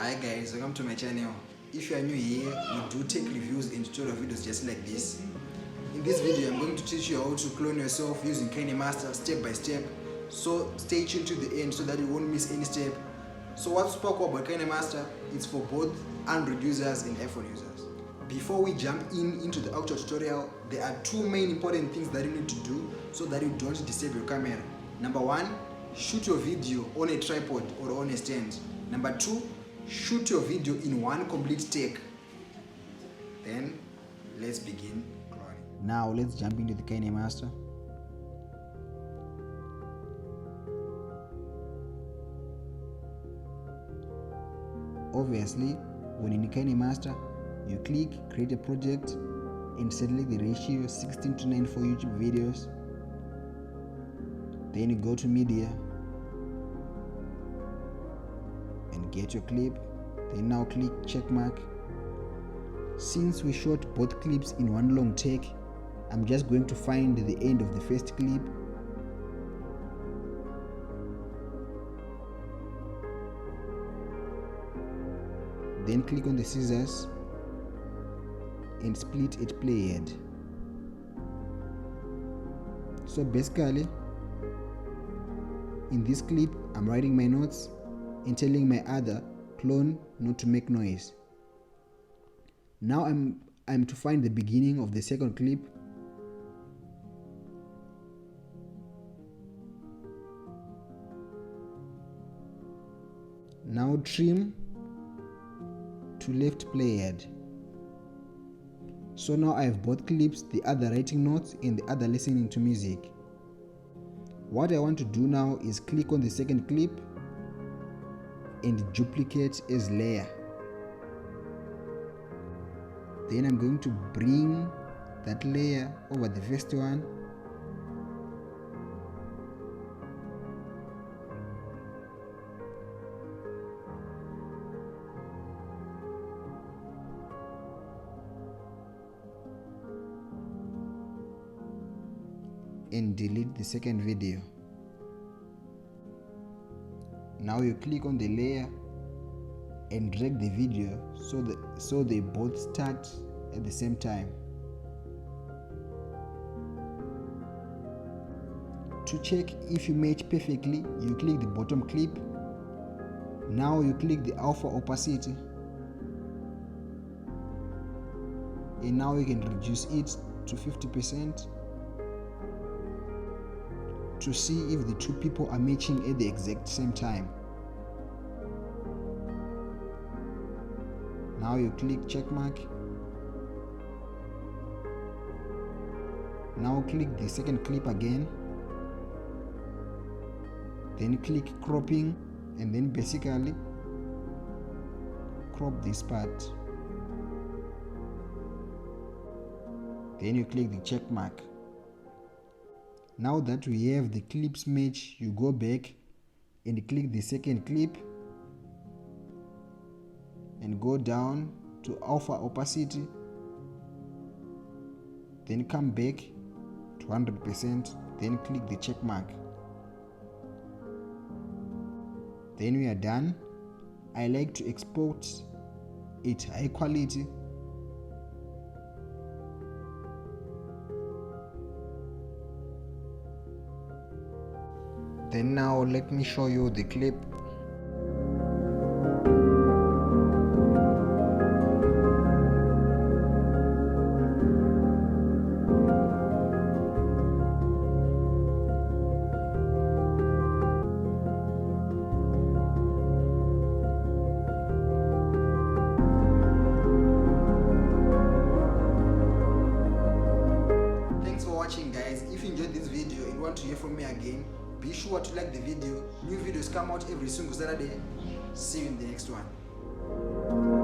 Hi guys, welcome to my channel. If you are new here, we do take reviews and tutorial videos just like this. In this video, I'm going to teach you how to clone yourself using KineMaster step by step. So stay tuned to the end so that you won't miss any step. So what's super cool about KineMaster? It's for both Android users and iPhone users. Before we jump into the actual tutorial, there are two main important things that you need to do so that you don't disturb your camera. Number one, shoot your video on a tripod or on a stand. Number two, shoot your video in one complete take. Then let's begin cloning. Now let's jump into the KineMaster. Obviously, when in KineMaster, you click create a project and select the ratio 16:9 for YouTube videos. Then you go to media and get your clip. Then now click check mark. Since we shot both clips in one long take, I'm just going to find the end of the first clip. Then click on the scissors and split at playhead. So basically, in this clip, I'm writing my notes and telling my other clone not to make noise. Now I'm to find the beginning of the second clip. Now trim to left playhead. So now I have both clips, the other writing notes and the other listening to music. What I want to do now is click on the second clip and duplicate as layer. Then I'm going to bring that layer over the first one. And delete the second video. Now you click on the layer and drag the video so they both start at the same time. To check if you match perfectly, you click the bottom clip. Now you click the alpha opacity, and now you can reduce it to 50% to see if the two people are matching at the exact same time. Now you click check mark. Now click the second clip again. Then click cropping and then basically crop this part. Then you click the check mark. Now that we have the clips match, you go back and click the second clip and go down to alpha opacity. Then come back to 100%, then click the check mark. Then we are done. I like to export it high quality. Then now let me show you the clip. Thanks for watching guys. If you enjoyed this video and want to hear from me again, be sure to like the video. New videos come out every single Saturday. See you in the next one.